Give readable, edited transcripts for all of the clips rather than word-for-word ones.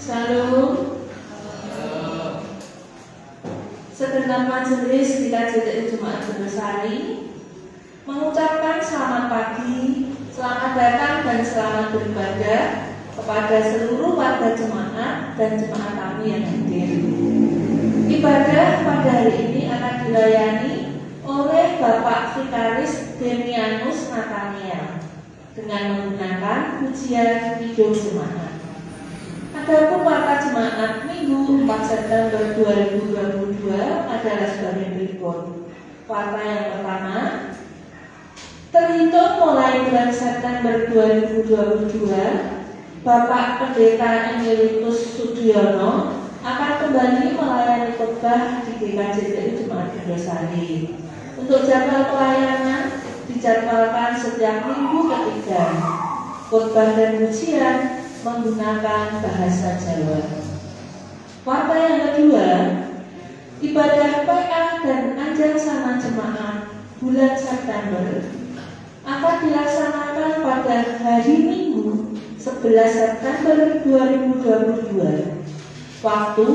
Shalom. Segenap majelis di KJTU Jemaat Gandosari mengucapkan selamat pagi, selamat datang dan selamat beribadah kepada seluruh warga jemaat dan jemaat tamu yang hadir. Ibadah pada hari ini akan dilayani oleh Bapak Vikaris Demianus Nathaniel dengan menggunakan pujian hidup jemaat. Adapun warta jemaat Minggu 4 September 2022 adalah sebagai berikut. Warta yang pertama, terhitung mulai bulan September 2022, Bapak Pendeta Emeritus Sudiono akan kembali melayani khotbah di GKJTU Jemaat Gandosari. Untuk jadwal pelayanan dijadwalkan setiap minggu ketiga. Khotbah dan pujian menggunakan bahasa Jawa. Warta yang kedua, ibadah PA dan Anjarsana Jemaat bulan September akan dilaksanakan pada hari Minggu 11 September 2022. Waktu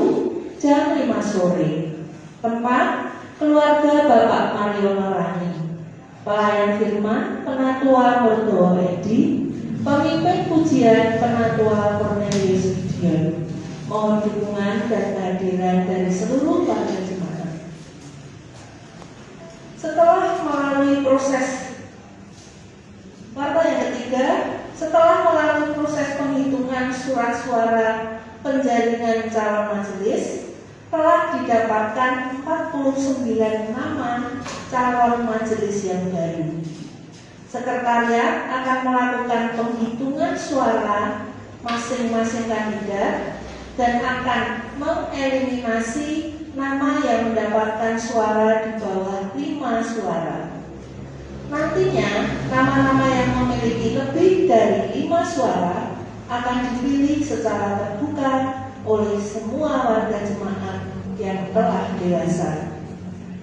jam 5 sore. Tempat keluarga Bapak Mario Marani. Pelayan firman Penatua Mordowo Edi. Pemimpin pujian Penatua Cornelius Gideon. Mohon dukungan dan kehadiran dari seluruh warga jemaat. Setelah melalui proses warta yang ketiga, setelah melalui proses penghitungan surat suara penjaringan calon majelis, telah didapatkan 49 nama calon majelis yang baru. Sekretariat akan melakukan penghitungan suara masing-masing kandidat dan akan mengeliminasi nama yang mendapatkan suara di bawah 5 suara. Nantinya, nama-nama yang memiliki lebih dari 5 suara akan dipilih secara terbuka oleh semua warga jemaat yang telah dewasa.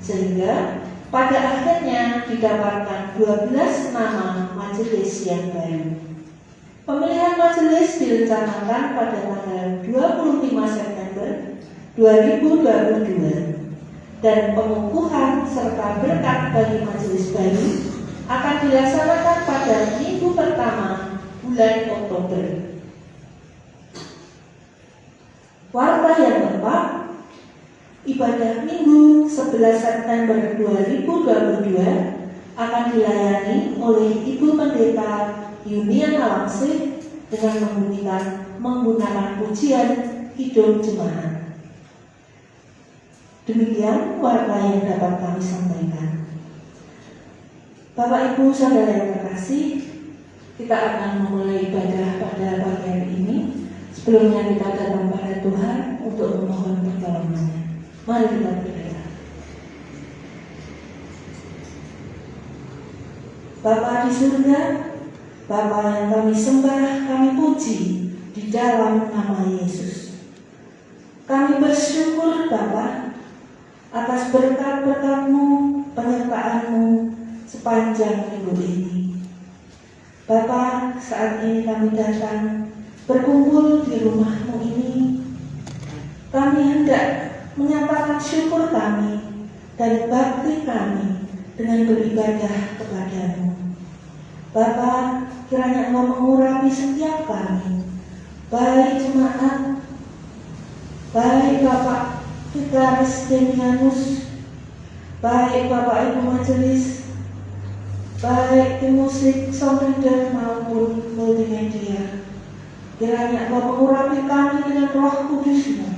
Sehingga pada akhirnya didapatkan 12 nama majelis yang baru. Pemilihan majelis direncanakan pada tanggal 25 September 2022 dan pengukuhan serta berkat bagi majelis baru akan dilaksanakan pada minggu pertama bulan Oktober. Warta yang keempat, ibadah Minggu 11 September 2022 akan dilayani oleh Ibu Pendeta Yunia Langsih dengan menggunakan pujian hidup jemaat. Demikian warta yang dapat kami sampaikan. Bapak Ibu Saudara yang terkasih, kita akan memulai ibadah pada pagi hari ini. Sebelumnya kita datang pada Tuhan untuk memohon pertolongannya. Mari kita berdoa. Bapa di surga, Bapa yang kami sembah, kami puji di dalam nama Yesus. Kami bersyukur Bapa atas berkat-berkat-Mu, penyertaan-Mu sepanjang minggu ini. Bapa, saat ini kami datang berkumpul di rumah-Mu ini. Kami hendak menyatakan syukur kami dan bakti kami dengan beribadah kepada-Mu. Bapa, kiranya Engkau mengurapi setiap kami, baik jemaat, baik Bapak Vikaris Demianus, baik Bapak Ibu majelis, baik tim musik, sound leader maupun multimedia. Kiranya Engkau mengurapi kami dengan Roh Kudus-Mu,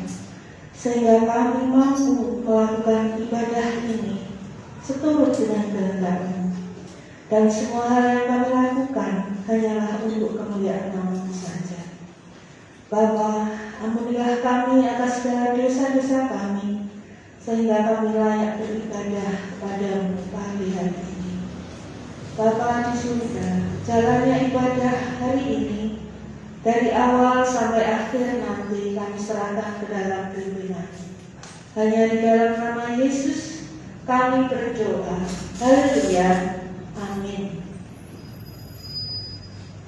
sehingga kami mampu melakukan ibadah ini seturut dengan kehendak-Mu. Dan semua hal yang kami lakukan hanyalah untuk kemuliaan nama-Mu saja. Bapa, ampunilah kami atas segala dosa-dosa kami, sehingga kami layak beribadah kepada-Mu pagi hari ini. Bapa di surga, jalannya ibadah hari ini dari awal sampai akhir nanti kami serahkan ke dalam pimpinan. Hanya di dalam nama Yesus kami berdoa. Haleluya. Amin.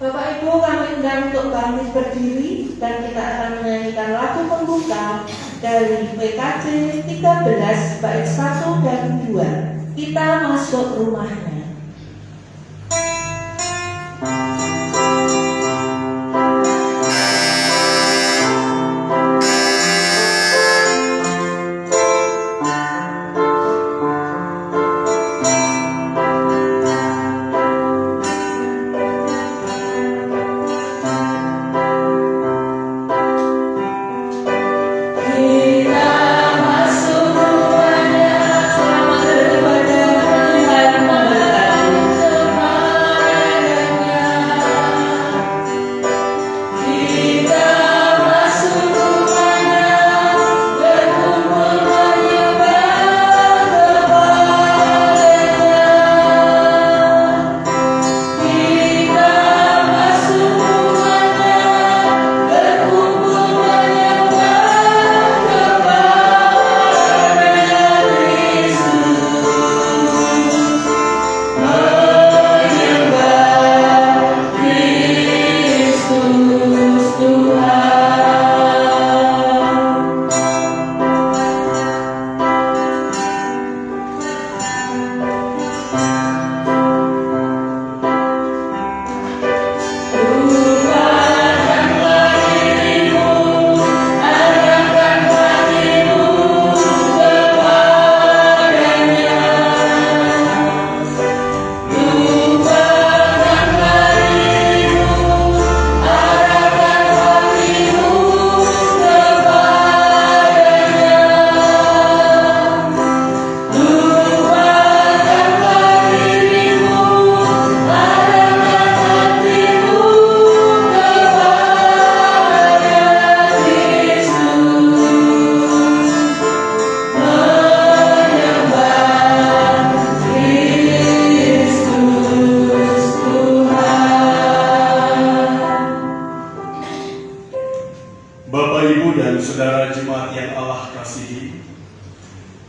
Bapak Ibu, kami undang untuk bangkit berdiri dan kita akan menyanyikan lagu pembuka dari PKJ 13 bait 1 dan 2. Kita masuk rumahnya.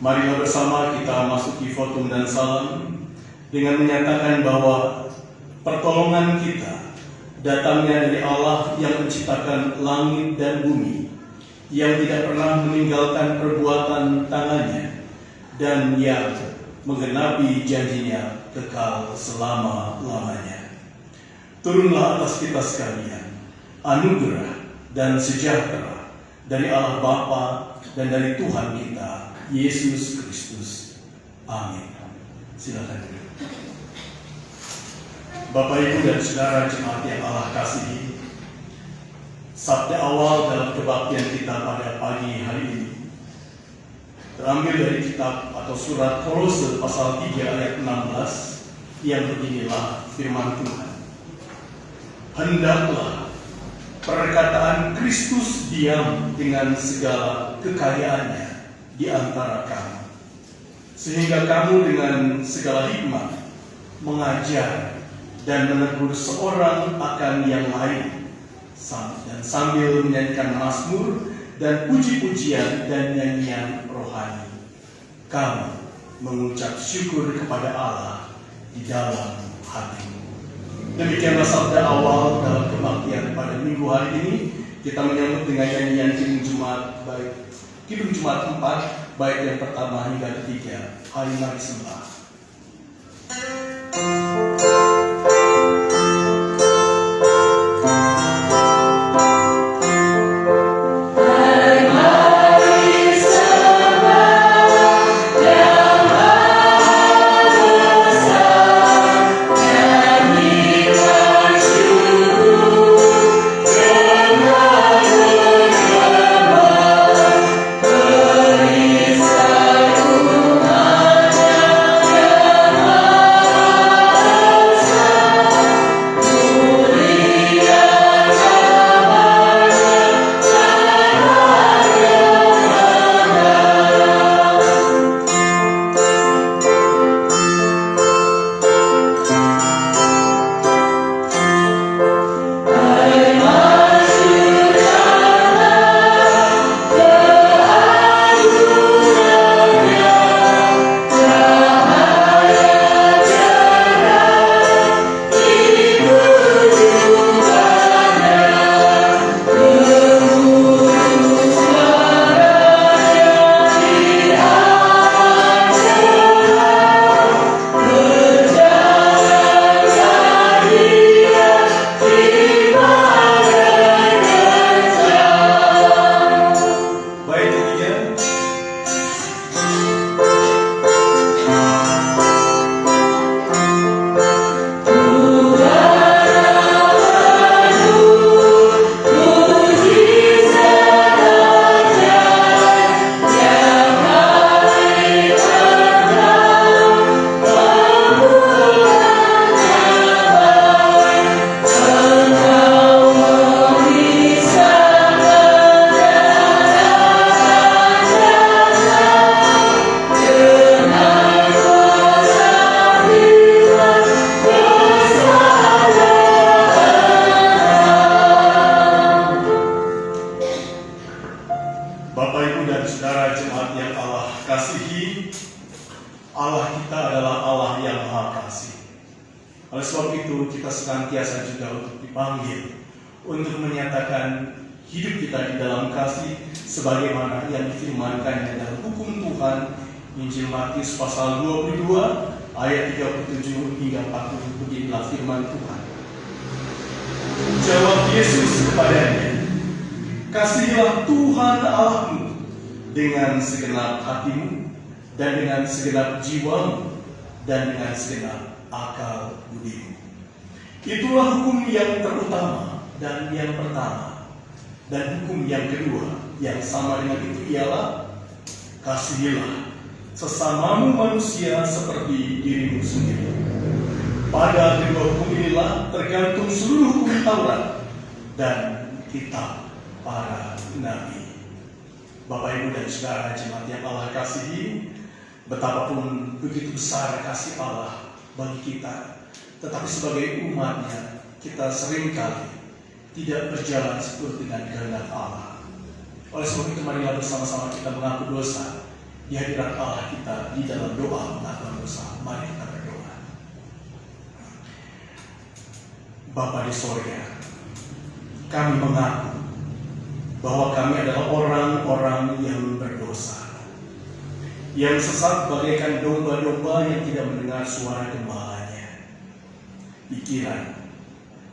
Marilah bersama kita masuki votum dan salam dengan menyatakan bahwa pertolongan kita datangnya dari Allah yang menciptakan langit dan bumi, yang tidak pernah meninggalkan perbuatan tangannya, dan yang menggenapi janjinya kekal selama-lamanya. Turunlah atas kita sekalian anugerah dan sejahtera dari Allah Bapa dan dari Tuhan kita Yesus Kristus. Amin. Silakan. Bapak, Ibu, dan Saudara jemaat yang Allah kasihi, sabda awal dalam kebaktian kita pada pagi hari ini terambil dari kitab atau surat Kolose pasal 3 ayat 16 yang beginilah firman Tuhan. Hendaklah perkataan Kristus diam dengan segala kekayaannya di antara kamu, sehingga kamu dengan segala hikmat mengajar dan menegur seorang akan yang lain, dan sambil menyanyikan mazmur dan puji-pujian dan nyanyian rohani, kamu mengucap syukur kepada Allah di dalam hatimu. Demikianlah sabda awal dalam kebaktian pada minggu hari ini. Kita menyambut dengan nyanyian Kidung Jumat, baik Kidung Jumat 4, baik yang pertama hingga ketiga. Hari mari sembah. itu kita senantiasa juga untuk dipanggil untuk menyatakan hidup kita di dalam kasih sebagaimana yang difirmankannya dalam hukum Tuhan, Injil Matius pasal 22 ayat 37 hingga 40. Beginilah firman Tuhan. Jawab Yesus kepadanya, "Kasihilah Tuhan Allahmu dengan segenap hatimu, dan dengan segenap jiwamu, dan dengan segenap akal budimu." Itulah hukum yang terutama dan yang pertama. Dan hukum yang kedua yang sama dengan itu ialah, "Kasihilah sesamamu manusia seperti dirimu sendiri." Pada kedua hukum inilah tergantung seluruh hukum Taurat dan kitab para nabi. Bapak, Ibu, dan saudara jemaat yang Allah kasihi, betapapun begitu besar kasih Allah bagi kita, tetapi sebagai umatnya kita seringkali tidak berjalan seperti dengan kehendak Allah. Oleh sebab itu, marilah bersama-sama kita mengaku dosa di hadirat Allah kita di dalam doa pengakuan dosa. Mari kita berdoa. Bapa di sorga, kami mengaku bahwa kami adalah orang-orang yang berdosa, yang sesat bagaikan domba-domba yang tidak mendengar suara gembalanya. Pikiran,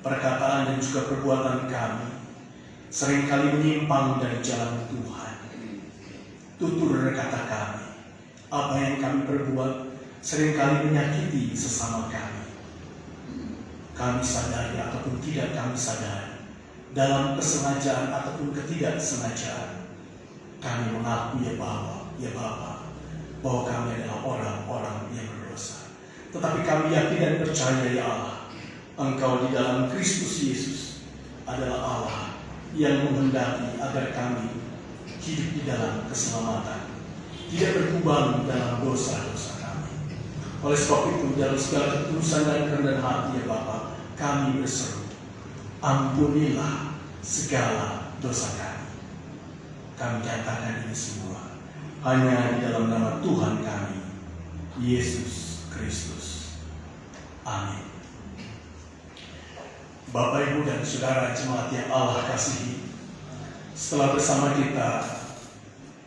perkataan, dan juga perbuatan kami seringkali menyimpang dari jalan Tuhan. Tutur kata kami, apa yang kami perbuat seringkali menyakiti sesama kami. Kami sadari ataupun tidak kami sadari, dalam kesengajaan ataupun ketidaksengajaan, kami mengaku ya Bapa, bahwa kami adalah orang-orang yang berdosa. Tetapi kami yakin dan percaya ya Allah, Engkau di dalam Kristus Yesus adalah Allah yang menghendaki agar kami hidup di dalam keselamatan, tidak berkubang dalam dosa-dosa kami. Oleh sebab itu, dalam segala ketulusan dan kerendahan hati ya Bapa, kami berseru, ampunilah segala dosa kami. Kami nyatakan ini semua hanya di dalam nama Tuhan kami, Yesus Kristus. Amin. Bapak, Ibu, dan saudara jemaat yang Allah kasihi, setelah bersama kita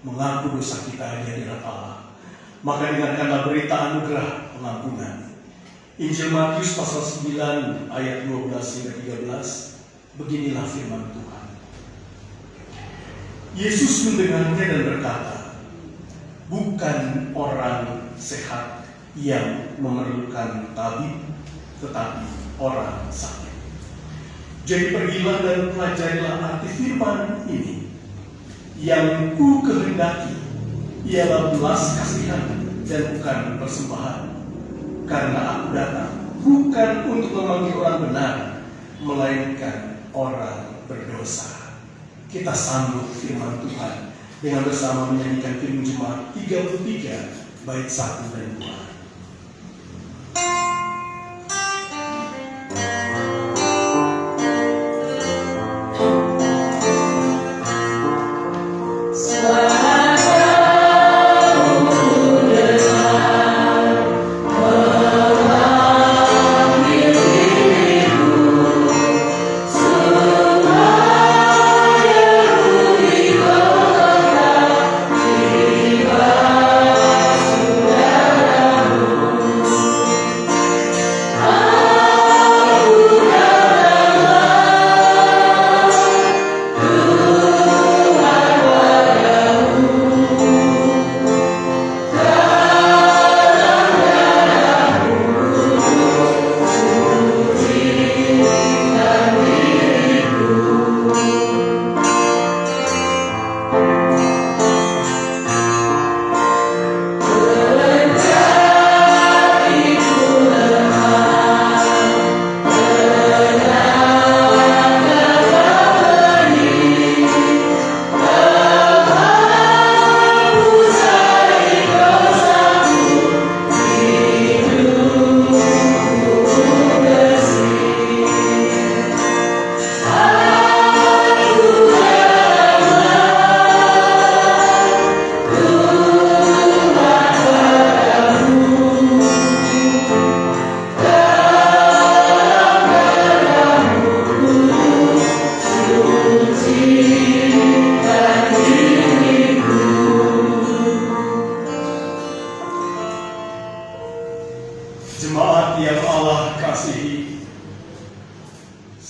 mengaku dosa kita di hadirat Allah, maka dengarkanlah berita anugerah pengampunan. Injil Matius pasal 9 ayat 12 hingga 13. Beginilah firman Tuhan. Yesus mendengarnya dan berkata, "Bukan orang sehat yang memerlukan tabib, tetapi orang sakit. Jadi pergilah dan pelajarilah arti firman ini. Yang ku kehendaki ialah belas kasihan dan bukan persembahan. Karena aku datang bukan untuk memanggil orang benar, melainkan orang berdosa." Kita sambut firman Tuhan dengan bersama menyanyikan firman Jemaat 33 bait 1 dan 2.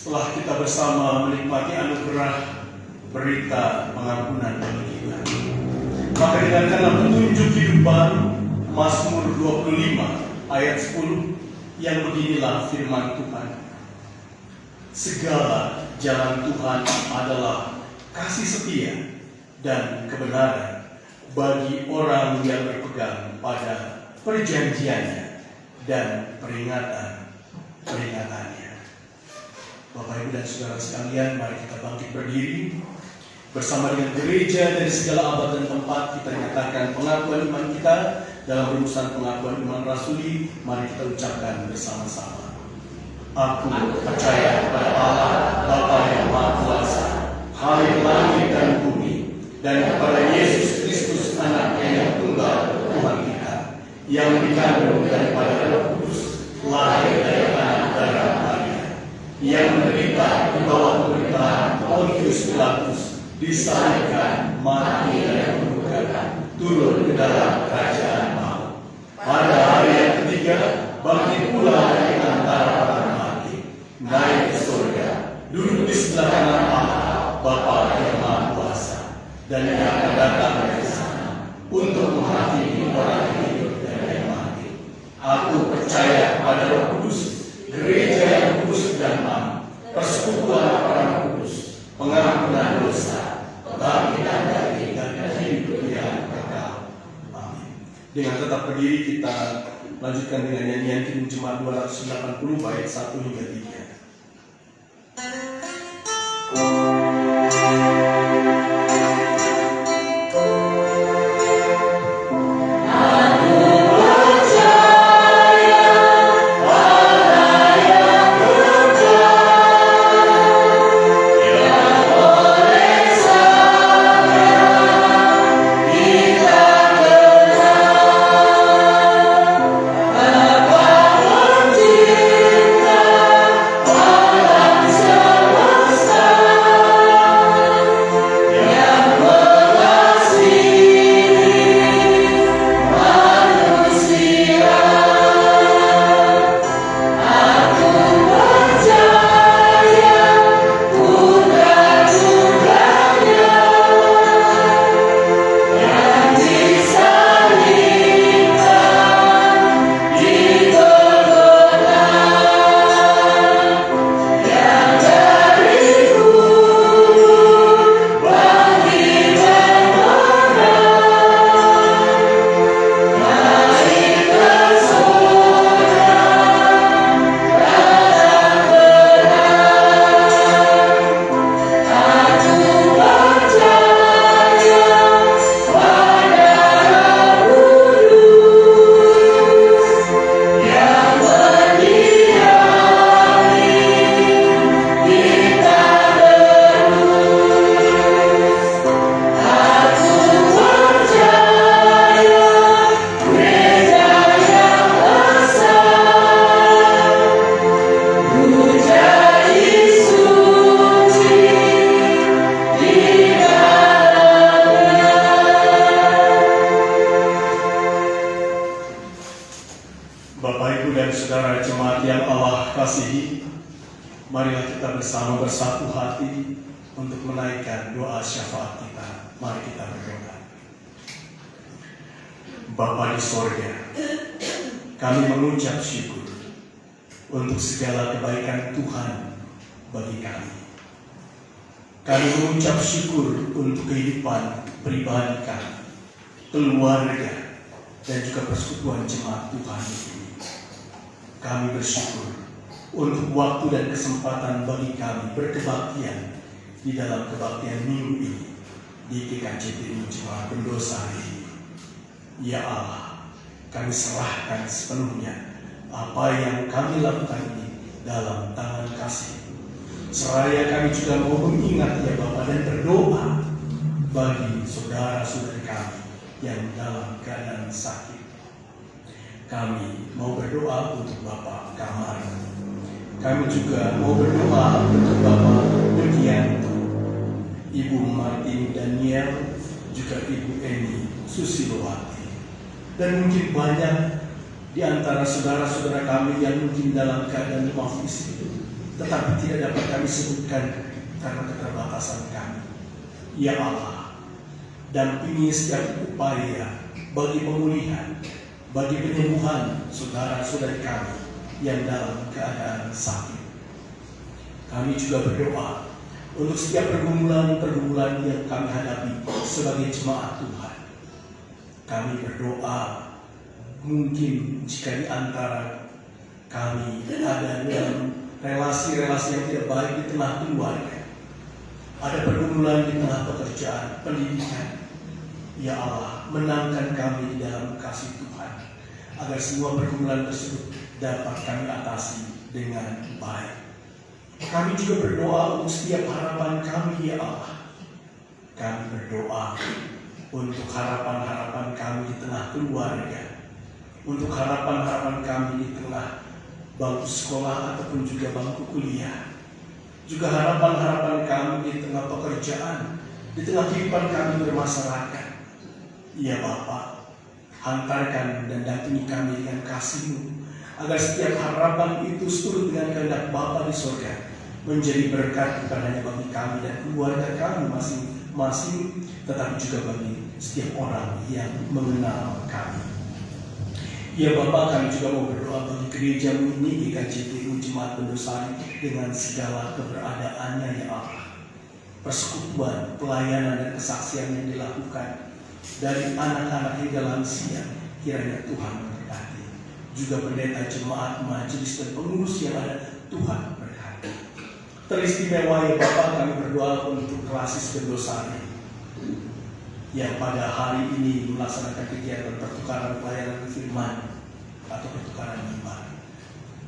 setelah kita bersama menikmati anugerah berita pengampunan bagi kita, maka dengarkanlah petunjuk hidup baru Mazmur 25 ayat 10 yang beginilah firman Tuhan. Segala jalan Tuhan adalah kasih setia dan kebenaran bagi orang yang berpegang pada perjanjiannya dan peringatan-peringatannya. Bapak, Ibu, dan saudara sekalian, mari kita bangkit berdiri bersama dengan gereja dari segala abad dan tempat. Kita nyatakan pengakuan iman kita dalam rumusan pengakuan iman rasuli. Mari kita ucapkan bersama-sama. Aku percaya kepada Allah Bapa yang Maha Kuasa, Khalid langit dan bumi, dan kepada Yesus Kristus Anaknya yang tunggal Tuhan kita, yang dikandung daripada Roh Kudus, lahir dari anak darah Maria, yang menderita di bawah pemerintahan Pontius Pilatus, disalibkan, mati dan dikuburkan, turun ke dalam kerajaan maut. Pada hari yang ketiga, bangkit pula dari antara orang mati, naik ke surga, duduk di sebelah kanan Allah, Bapa yang Maha Kuasa, dan yang akan datang dari sana untuk menghakimi orang yang hidup dan yang mati. Aku percaya pada Roh Kudus, gereja yang kudus dan am, persekutuan orang kudus, pengampunan dosa, kebangkitan dari dan hidup yang kekal. Amin. Dengan tetap berdiri kita lanjutkan dengan nyanyian Kidung Jemaat 280 bait 1 hingga 3. Bapak, Ibu, dan saudara jemaat yang Allah kasihi, marilah kita bersama bersatu hati untuk menaikkan doa syafaat kita. Mari kita berdoa. Bapa di sorga, kami mengucap syukur untuk segala kebaikan Tuhan bagi kami. Kami mengucap syukur untuk kehidupan pribadi kami, keluarga, dan juga persekutuan jemaat Tuhan ini. Kami bersyukur untuk waktu dan kesempatan bagi kami berkebaktian di dalam kebaktian minggu ini di GKJT Jemaat Pendosa ini. Ya Allah, kami serahkan sepenuhnya apa yang kami lakukan ini dalam tangan kasih. Seraya kami juga mau mengingat ya Bapa dan berdoa bagi saudara-saudari kami yang dalam keadaan sakit. Kami mau berdoa untuk Bapak Kamar. Kami juga mau berdoa untuk Bapak Widianto, Ibu Martin Daniel, juga Ibu Eni Susilowati. Dan mungkin banyak di antara saudara-saudara kami yang mungkin dalam keadaan lemah fisik, tetapi tidak dapat kami sebutkan karena keterbatasan kami. Ya Allah, dampingi setiap upaya bagi pemulihan, bagi penyembuhan saudara-saudari kami yang dalam keadaan sakit. Kami juga berdoa untuk setiap pergumulan-pergumulan yang kami hadapi sebagai jemaat Tuhan. Kami berdoa, mungkin jika di antara kami ada dalam relasi-relasi yang tidak baik di tengah keluarga, ada pergumulan di tengah pekerjaan, pendidikan. Ya Allah, menangkan kami di dalam kasih Tuhan, agar semua pergumulan tersebut dapat kami atasi dengan baik. Kami juga berdoa untuk setiap harapan kami, ya Allah. Kami berdoa untuk harapan-harapan kami di tengah keluarga, untuk harapan-harapan kami di tengah bangku sekolah ataupun juga bangku kuliah, juga harapan-harapan kami di tengah pekerjaan, di tengah kehidupan kami bermasyarakat. Ya Bapa, hantarkan dan dampingi kami dengan kasih-Mu, agar setiap harapan itu seturut dengan kehendak Bapa di surga, menjadi berkat bukan hanya bagi kami dan keluarga kami masing-masing, tetapi juga bagi setiap orang yang mengenal kami. Ya Bapa, kami juga mau berdoa bagi gereja ini, GKJT Jemaat Pendosari, dengan segala keberadaannya, ya Allah. Persekutuan, pelayanan dan kesaksian yang dilakukan dari anak-anak hingga lansia, kiranya Tuhan memberkati. Juga pendeta, jemaat, majelis dan pengurus yang ada, Tuhan berkati. Teristimewa ya Bapa, kami berdoa untuk Klasis Pendosari yang pada hari ini melaksanakan kegiatan pertukaran pelayanan firman atau pertukaran iman.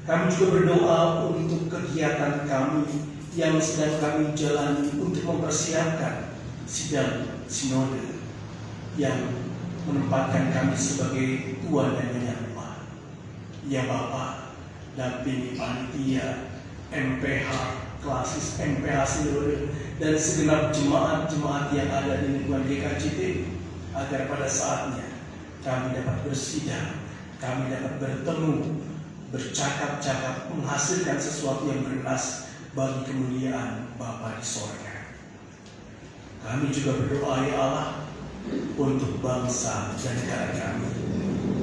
Kami juga berdoa untuk kegiatan kami yang sedang kami jalani untuk mempersiapkan sidang sinode yang menempatkan kami sebagai tuan dan nyonya rumah. Ya Bapa, dampingi panitia, MPH, Klasis, MPH sinode, dan segenap jemaat-jemaat yang ada di lingkungan GKJT, agar pada saatnya kami dapat bersidang, kami dapat bertemu, bercakap-cakap, menghasilkan sesuatu yang bernas bagi kemuliaan Bapa di sorga. Kami juga berdoa, ya Allah, untuk bangsa dan negara kami.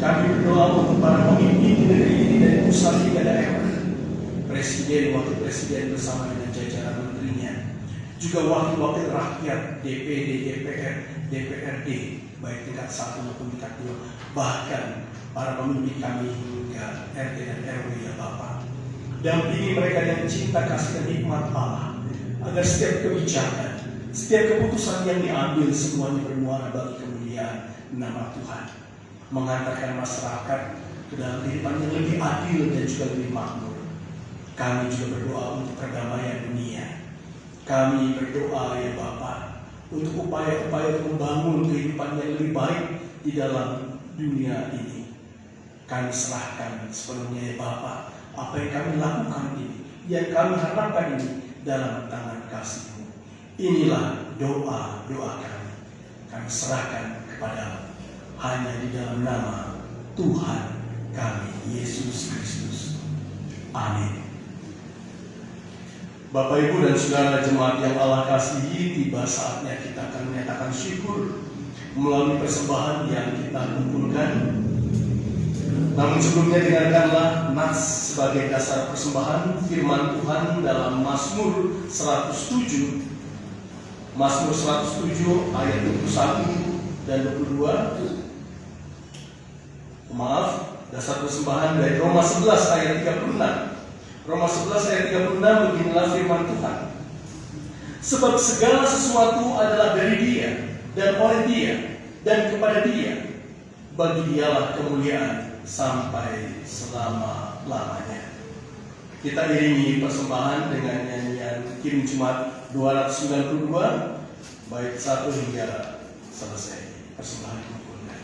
Kami berdoa untuk para pemimpin di negeri ini dari pusat hingga daerah, Presiden, Wakil Presiden bersama dengan jajaran menterinya, juga wakil-wakil rakyat, DPD, DPR, DPRD, baik tingkat 1 maupun tingkat 2, bahkan para pemimpin kami hingga RT dan RW, ya Bapa. Dampingi mereka yang cinta, kasih dan hikmat Allah, agar setiap kebijakan, setiap keputusan yang diambil semuanya bermuara bagi kemuliaan nama Tuhan, mengantarkan masyarakat ke dalam kehidupan yang lebih adil dan juga lebih makmur. Kami juga berdoa untuk perdamaian dunia. Kami berdoa, ya Bapa, untuk upaya-upaya membangun kehidupan yang lebih baik di dalam dunia ini. Kami serahkan sepenuhnya, ya Bapa, apa yang kami lakukan ini, yang kami harapkan ini dalam tangan kasih-Mu. Inilah doa-doa kami. Kami serahkan kepada hanya di dalam nama Tuhan kami, Yesus Kristus. Amin. Bapak, Ibu, dan saudara jemaat yang Allah kasihi, tiba saatnya kita akan menyatakan syukur melalui persembahan yang kita kumpulkan. Namun sebelumnya dengarkanlah nas sebagai dasar persembahan firman Tuhan dalam Mazmur 107. Mazmur 107 ayat 21 dan 22. Maaf, dasar persembahan dari Roma 11 ayat 36. Roma 11 ayat 36, beginilah firman Tuhan. Sebab segala sesuatu adalah dari Dia, dan oleh Dia, dan kepada Dia. Bagi Dialah kemuliaan sampai selama-lamanya. Kita iringi persembahan dengan nyanyian Kirim Jumat 292, bait 1 hingga selesai persembahan dikumpulkan.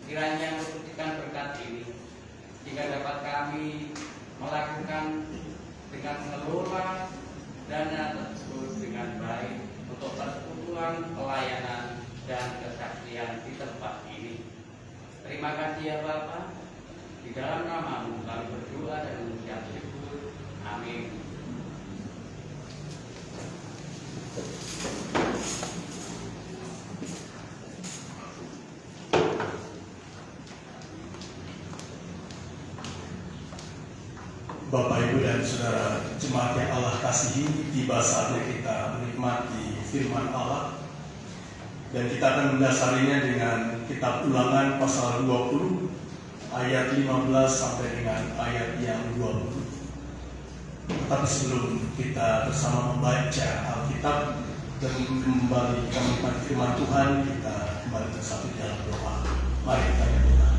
kiranya memberikan berkat ini, jika dapat kami melakukan dengan mengelola dana tersebut dengan baik untuk persekutuan, pelayanan, dan kesaksian di tempat ini. Terima kasih ya Bapa. Di dalam nama-Mu kami berdoa dan mengucap syukur. Amin. Bapak, Ibu, dan Saudara jemaat yang Allah kasihi, tiba saatnya kita menikmati firman Allah. Dan kita akan mendasarinya dengan kitab Ulangan pasal 20 ayat 15 sampai dengan ayat yang 20. Tetapi sebelum kita bersama membaca Alkitab dan kembali menikmati firman Tuhan, kita kembali bersatu dalam doa. Mari kita berdoa.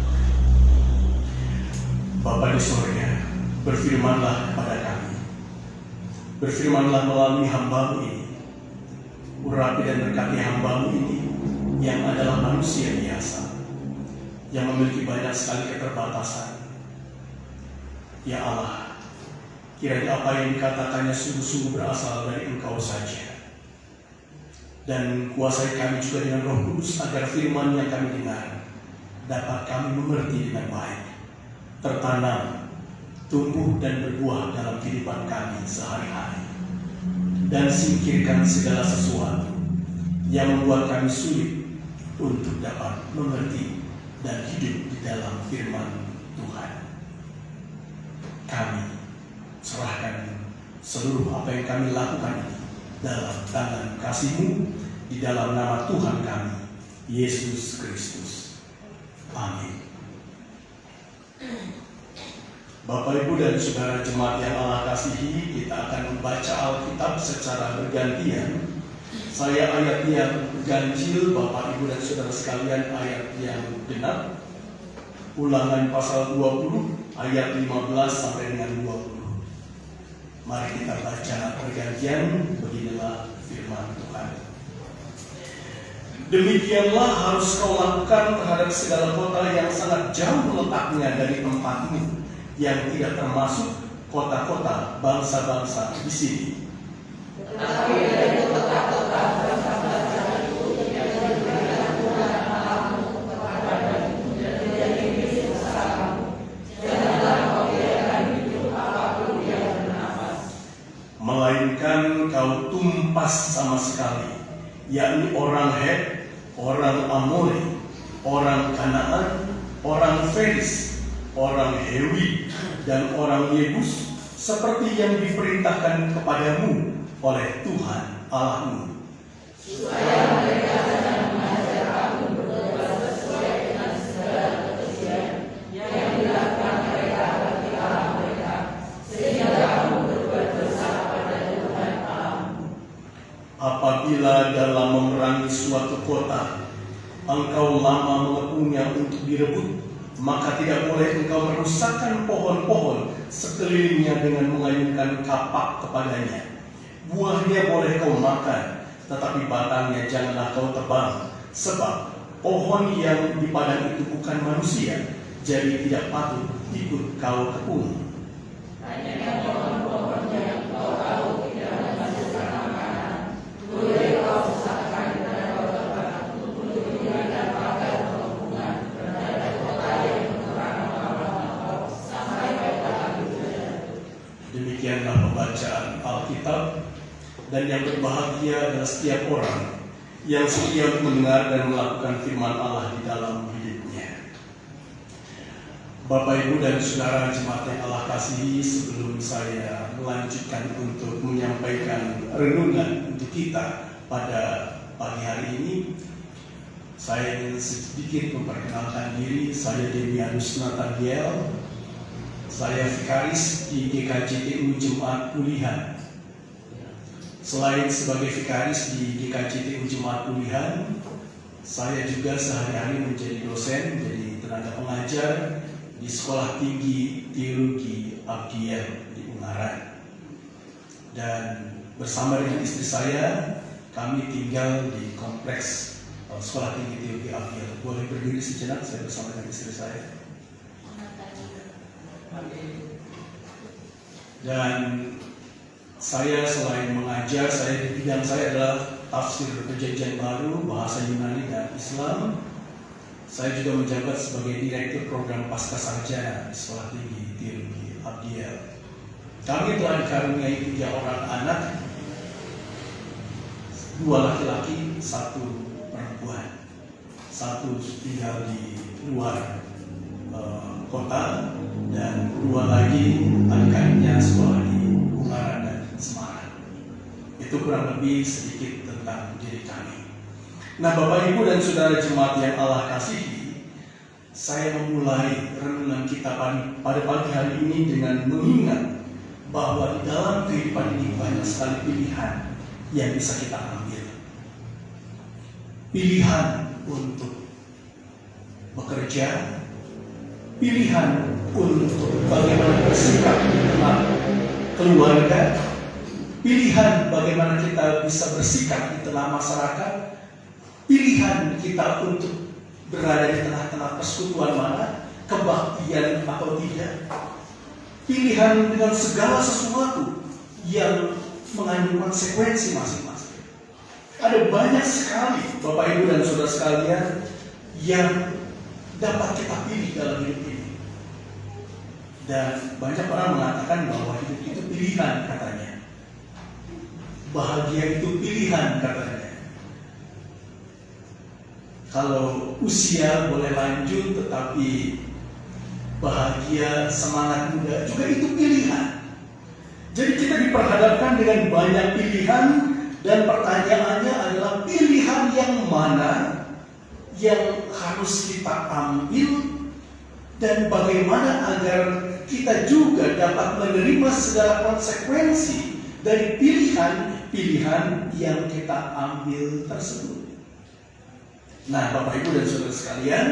Bapa di surga, berfirmanlah kepada kami. Berfirmanlah melalui hamba-Mu ini. Urapi dan berkati hamba-Mu ini yang adalah manusia biasa, yang memiliki banyak sekali keterbatasan. Ya Allah, kiranya apa yang dikatakannya sungguh-sungguh berasal dari Engkau saja. Dan kuasai kami juga dengan Roh Kudus agar firman yang kami dengar dapat kami mengerti dengan baik, tertanam, tumbuh dan berbuah dalam kehidupan kami sehari-hari. Dan singkirkan segala sesuatu yang membuat kami sulit untuk dapat mengerti dan hidup di dalam firman Tuhan. Kami serahkan seluruh apa yang kami lakukan ini dalam tangan kasih-Mu, di dalam nama Tuhan kami, Yesus Kristus. Amin. Bapak, Ibu, dan Saudara jemaat yang Allah kasihi, kita akan membaca Alkitab secara bergantian. Saya ayat yang ganjil, Bapak, Ibu, dan Saudara sekalian ayat yang genap. Ulangan pasal 20 ayat 15 sampai dengan 20. Mari kita baca bergantian. Beginilah firman Tuhan. Demikianlah harus kau lakukan terhadap segala kota yang sangat jauh letaknya dari tempatmu, yang tidak termasuk kota-kota bangsa-bangsa di sini. Tetapi dari kota-kota bangsa-bangsa itu yang diberikan Tuhan Allahmu kepadamu menjadi milik usahamu, janganlah kau biarkan hidup apapun yang bernafas, melainkan kau tumpas sama sekali, yakni orang Het, orang Amori, orang Kanaan, orang Feris, orang Hewi, dan orang Yebus, seperti yang diperintahkan kepadamu oleh Tuhan Allahmu, supaya mereka jangan mengajar kamu berbuat sesuai dengan segala kekejian yang dilakukan mereka bagi Allah mereka, sehingga kamu berbuat dosa pada Tuhan Allahmu. apabila dalam memerangi suatu kota engkau lama mengepungnya untuk direbut, maka tidak boleh engkau merusakkan pohon-pohon sekelilingnya dengan mengayunkan kapak kepadanya. Buahnya boleh kau makan, tetapi batangnya janganlah kau tebang, sebab pohon yang di padang itu bukan manusia, jadi tidak patut ikut kau tepung. Hanya pohon-pohon yang kau tahu tidak menghasilkan makanan, boleh kau usahkan dan kau tebang untuk dijadikan pagar penghubungan terhadap kota yang menyerang lawan kau sampai kota itu jatuh. Demikianlah pembacaan Alkitab, dan yang berbahagia adalah setiap orang yang setia mendengar dan melakukan firman Allah di dalam hidupnya. Bapak, Ibu, dan Saudara jemaat yang Allah kasihi, sebelum saya melanjutkan untuk menyampaikan renungan untuk kita pada pagi hari ini, saya ingin sedikit memperkenalkan diri. Saya Demianus Nathaniel. Saya vikaris di GKJTU Jemaat Pulihan. Selain sebagai vikaris di GKJTU Jemaat Pulihan, saya juga sehari-hari menjadi dosen, menjadi tenaga pengajar di Sekolah Tinggi Teologi Abdiel di Ungaran. Dan bersama dengan istri saya, kami tinggal di kompleks Sekolah Tinggi Teologi Abdiel. Boleh berdiri sejenak, saya bersama dengan istri saya. Dan saya selain mengajar, saya di bidang saya adalah tafsir Perjanjian Baru, bahasa Yunani dan Islam. Saya juga menjabat sebagai direktur program Pascasarjana di Sekolah Tinggi Teologi Abdiel. Kami telah dikaruniai 3 orang anak, 2 laki-laki, 1 perempuan. 1 tinggal di luar kota, dan 2 lagi adik-adiknya sekolah di Ungaran dan Semarang. Itu kurang lebih sedikit tentang diri kami. Nah, Bapak, Ibu, dan Saudara jemaat yang Allah kasihi, saya memulai renungan kita pada pagi hari ini dengan mengingat bahwa di dalam kehidupan ini banyak sekali pilihan yang bisa kita ambil. Pilihan untuk bekerja, pilihan untuk bagaimana bersikap di tengah keluarga, pilihan bagaimana kita bisa bersikap di tengah masyarakat, pilihan kita untuk berada di tengah-tengah persekutuan mana, kebaktian atau tidak, pilihan dengan segala sesuatu yang mengandung konsekuensi masing-masing. Ada banyak sekali Bapak, Ibu, dan Saudara sekalian yang dapat kita pilih dalam hidup ini. Dan banyak orang mengatakan bahwa hidup itu pilihan katanya. Bahagia itu pilihan katanya. Kalau usia boleh lanjut tetapi bahagia, semangat muda juga itu pilihan. Jadi kita diperhadapkan dengan banyak pilihan, dan pertanyaannya adalah pilihan yang mana yang harus kita ambil, dan bagaimana agar kita juga dapat menerima segala konsekuensi dari pilihan-pilihan yang kita ambil tersebut. Nah, Bapak, Ibu, dan Saudara sekalian,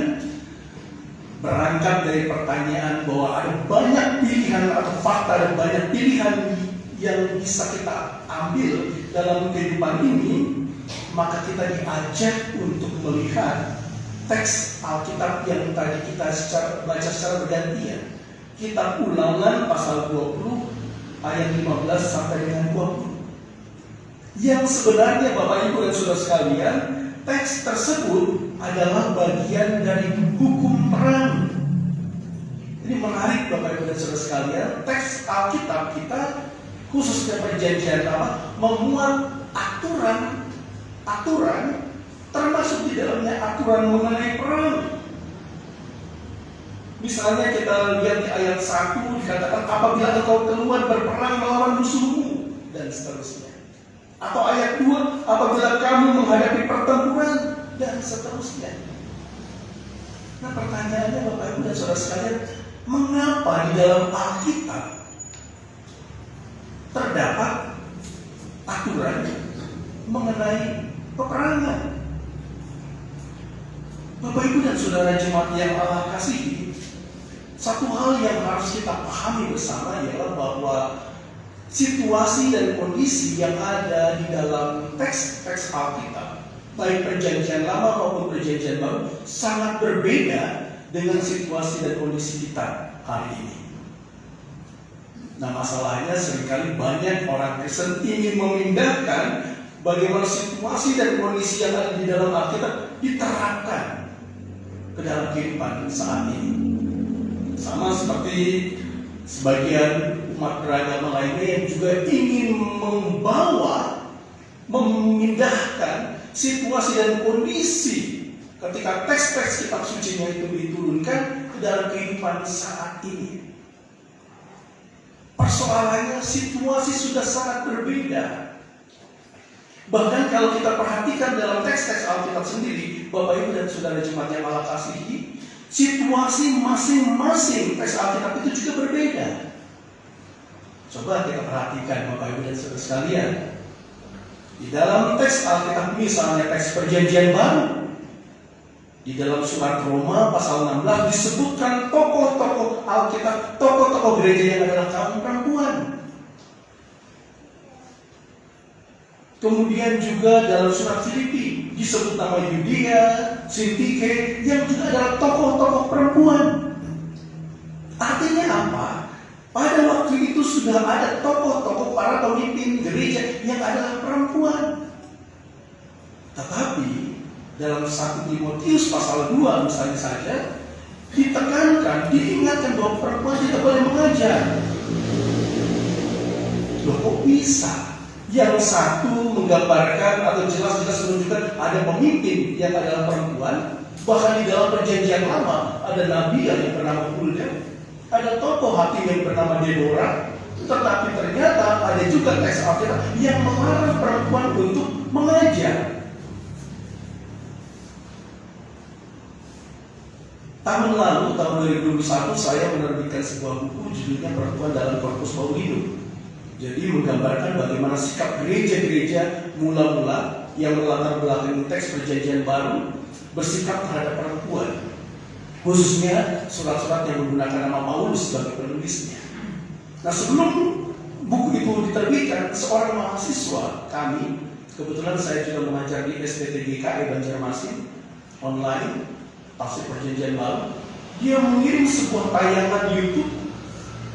berangkat dari pertanyaan bahwa ada banyak pilihan atau fakta, ada banyak pilihan yang bisa kita ambil dalam kehidupan ini, maka kita diajak untuk melihat teks Alkitab yang tadi kita baca secara bergantian. Kitab Ulangan pasal 20 ayat 15 sampai dengan 20. Yang sebenarnya Bapak, Ibu, dan Saudara sekalian, teks tersebut adalah bagian dari hukum perang. Ini menarik Bapak, Ibu, dan Saudara sekalian, teks Alkitab kita khususnya Perjanjian Lama memuat aturan termasuk di dalamnya aturan mengenai perang. Misalnya kita lihat di ayat 1 dikatakan apabila engkau keluar berperang melawan musuhmu, dan seterusnya. Atau ayat 2 apabila kamu menghadapi pertempuran, dan seterusnya. Nah, pertanyaannya Bapak, Ibu, dan Saudara sekalian, mengapa di dalam Alkitab terdapat aturan mengenai peperangan? Bapak, Ibu, dan Saudara jemaat yang Allah kasihi, satu hal yang harus kita pahami bersama ialah bahwa situasi dan kondisi yang ada di dalam teks-teks Alkitab, baik Perjanjian Lama maupun Perjanjian Baru, sangat berbeda dengan situasi dan kondisi kita hari ini. Nah, masalahnya seringkali banyak orang Kristen ingin memindahkan bagaimana situasi dan kondisi yang ada di dalam Alkitab diterapkan ke dalam kehidupan saat ini. Sama seperti sebagian umat beragama lainnya yang juga ingin memindahkan situasi dan kondisi ketika teks-teks kitab sucinya itu diturunkan ke dalam kehidupan saat ini. Persoalannya situasi sudah sangat berbeda. Bahkan kalau kita perhatikan dalam teks-teks Alkitab sendiri, Bapak, Ibu, dan Saudara jemaat yang Allah kasihi, situasi masing-masing teks Alkitab itu juga berbeda. Coba kita perhatikan Bapak, Ibu, dan Saudara sekalian. Di dalam teks Alkitab, misalnya teks Perjanjian Baru, di dalam surat Roma pasal 16 disebutkan tokoh-tokoh Alkitab, tokoh-tokoh gereja yang adalah kaum perempuan. Kemudian juga dalam surat Filipi disebut nama Yudia, Sintike, yang juga adalah tokoh-tokoh perempuan. Artinya apa? Pada waktu itu sudah ada tokoh-tokoh para pemimpin gereja yang adalah perempuan. Tetapi dalam 1 Timotius pasal 2 misalnya saja, ditekankan, diingatkan bahwa perempuan tidak boleh mengajar. Loh, kok bisa? Yang satu menggambarkan atau jelas-jelas menunjukkan ada pemimpin yang adalah perempuan. Bahkan di dalam perjanjian lama ada nabi yang bernama Hulda, ada tokoh hakim yang bernama Deborah. Tetapi ternyata ada juga teks Alkitab yang melarang perempuan untuk mengajar. Tahun lalu, tahun 2021, saya menerbitkan sebuah buku judulnya Perempuan dalam Korpus Paulinum. Jadi menggambarkan bagaimana sikap gereja-gereja mula-mula yang berlatar belakang teks perjanjian baru bersikap terhadap perempuan, khususnya surat-surat yang menggunakan nama Paulus sebagai penulisnya. Nah, sebelum buku itu diterbitkan, seorang mahasiswa kami, kebetulan saya juga mengajar di STTGKI Banjarmasin online, Tafsir Perjanjian Baru, dia mengirim sebuah tayangan YouTube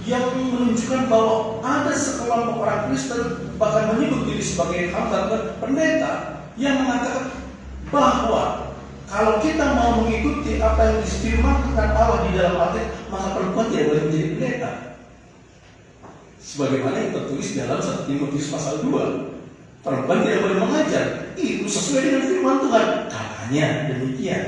yang menunjukkan bahwa ada sekelompok orang Kristen, bahkan menyebut diri sebagai hamba pendeta, yang mengatakan bahwa kalau kita mau mengikuti apa yang difirmankan Allah di dalam Alkitab, maka perempuan tidak boleh menjadi pendeta. Sebagaimana yang tertulis dalam 1 Timotius pasal 2, perempuan tidak boleh mengajar. Itu sesuai dengan firman Tuhan, katanya demikian.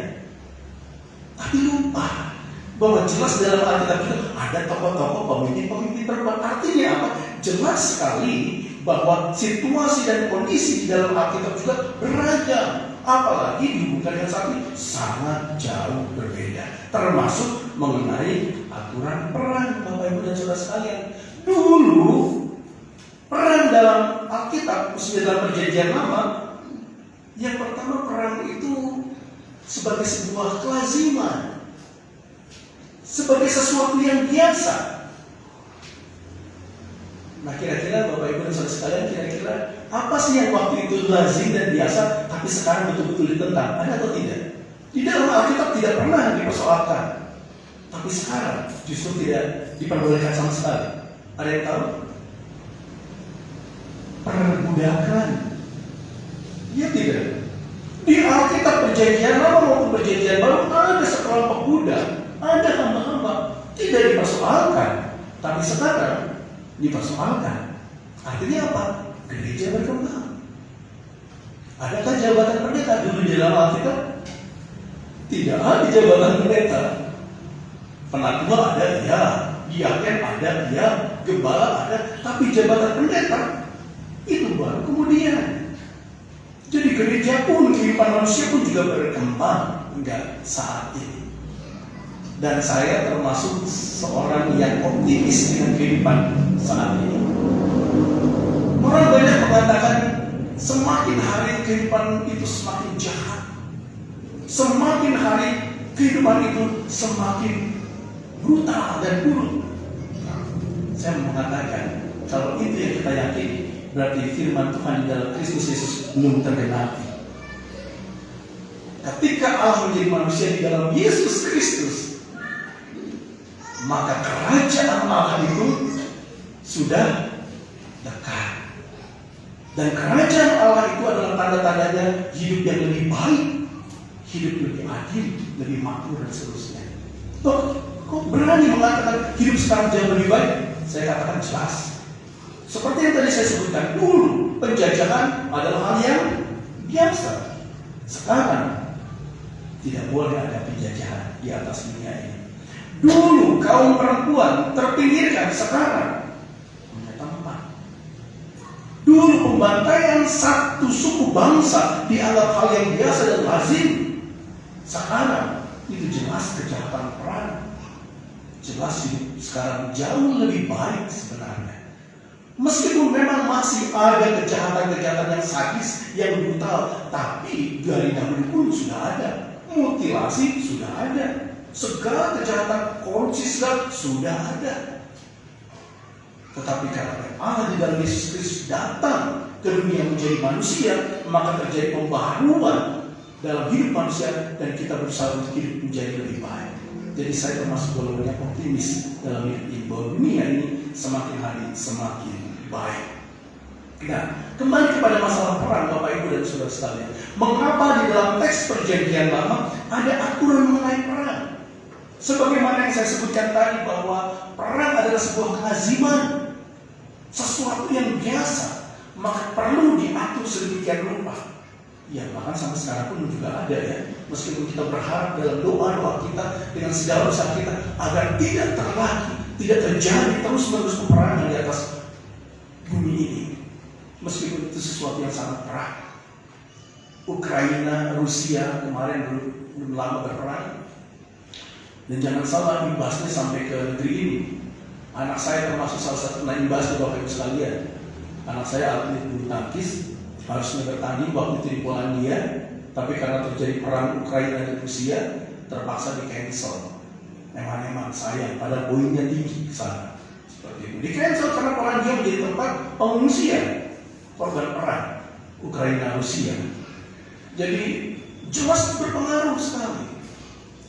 Tapi lupa bahwa jelas dalam Alkitab itu ada tokoh-tokoh pemimpin-pemimpin perempuan. Artinya apa? Jelas sekali bahwa situasi dan kondisi di dalam Alkitab juga beragam. Apalagi dihubungkan dengan saat ini sangat jauh berbeda. Termasuk mengenai aturan perang, Bapak Ibu dan Saudara sekalian. Dulu perang dalam Alkitab, khususnya dalam Perjanjian Lama, yang pertama perang itu sebagai sebuah kelaziman, sebagai sesuatu yang biasa. Nah, kira-kira Bapak Ibu dan Saudara sekalian, kira-kira apa sih yang waktu itu lazim dan biasa, tapi sekarang betul-betul ditentang? Ada atau tidak? Di dalam Alkitab tidak pernah dipersoalkan, tapi sekarang justru tidak diperbolehkan sama sekali. Ada yang tahu? Perbudakan. Ya tidak. Di Alkitab Perjanjian Lama maupun Perjanjian Baru ada sekelompok budak, ada hamba-hamba, tidak dipersoalkan, tapi sekarang dipersoalkan. Artinya apa? Gereja berkembang. Adakah jabatan pendeta dulu di dalam Alkitab? Tidak ada jabatan pendeta. Penatua ada, ya. Diaken ada, ya. Gembala ada. Tapi jabatan pendeta itu baru kemudian. Jadi gereja pun, kehidupan manusia pun juga berkembang hingga saat ini. Dan saya termasuk seorang yang optimis dengan kehidupan saat ini. Orang banyak mengatakan semakin hari kehidupan itu semakin jahat, semakin hari kehidupan itu semakin brutal dan buruk. Saya mengatakan kalau itu yang kita yakini, berarti firman Tuhan di dalam Kristus Yesus belum tergenapi. Ketika Allah menjadi manusia di dalam Yesus Kristus, maka kerajaan Allah itu sudah dekat. Dan kerajaan Allah itu adalah tanda-tandanya hidup yang lebih baik, hidup lebih adil, lebih makmur dan seterusnya. Kok berani mengatakan hidup sekarang jauh lebih baik? Saya katakan jelas. Seperti yang tadi saya sebutkan, dulu penjajahan adalah hal yang biasa. Sekarang tidak boleh ada penjajahan di atas dunia ini. Dulu kaum perempuan terpinggirkan, sekarang punya tempat. Dulu pembantaian satu suku bangsa dianggap hal yang biasa dan lazim. Sekarang itu jelas kejahatan perang. Jelas hidup sekarang jauh lebih baik sebenarnya. Meskipun memang masih ada kejahatan-kejahatan yang sadis, yang brutal, tapi dari dahulu pun sudah ada. Mutilasi sudah ada. Segala kejahatan, korupsi segala sudah ada. Tetapi karena Allah di dalam Yesus Kristus datang ke dunia menjadi manusia, maka terjadi pembaharuan dalam hidup manusia, dan kita berusaha untuk hidup menjadi lebih baik. Jadi saya termasuk golongan yang optimis dalam hidup ini, bahwa dunia ini semakin hari semakin baik. Nah, kembali kepada masalah perang, Bapak Ibu dan Saudara sekalian. Mengapa di dalam teks Perjanjian Lama ada aturan mengenai perang? Sebagaimana yang saya sebutkan tadi, bahwa perang adalah sebuah kehaziman, sesuatu yang biasa, maka perlu diatur sedemikian rupa. Ya, bahkan sampai sekarang pun juga ada ya. Meskipun kita berharap dalam doa-doa kita dengan segala usaha kita agar tidak terjadi terus-menerus peperangan di atas bumi ini. Meskipun itu sesuatu yang sangat berat. Ukraina, Rusia kemarin belum lama berperang. Dan jangan salah, imbasnya sampai ke negeri ini. Anak saya termasuk salah satu imbasnya, Bapak Ibu sekalian. Anak saya atlet bulu tangkis, harusnya bertanding waktu itu di Polandia, tapi karena terjadi perang Ukraina dan Rusia, terpaksa di cancel. Memang sayang, pada poinnya tinggi ke sana. Seperti itu. Di cancel karena Polandia menjadi tempat pengungsian korban perang Ukraina Rusia. Jadi jelas berpengaruh sekali.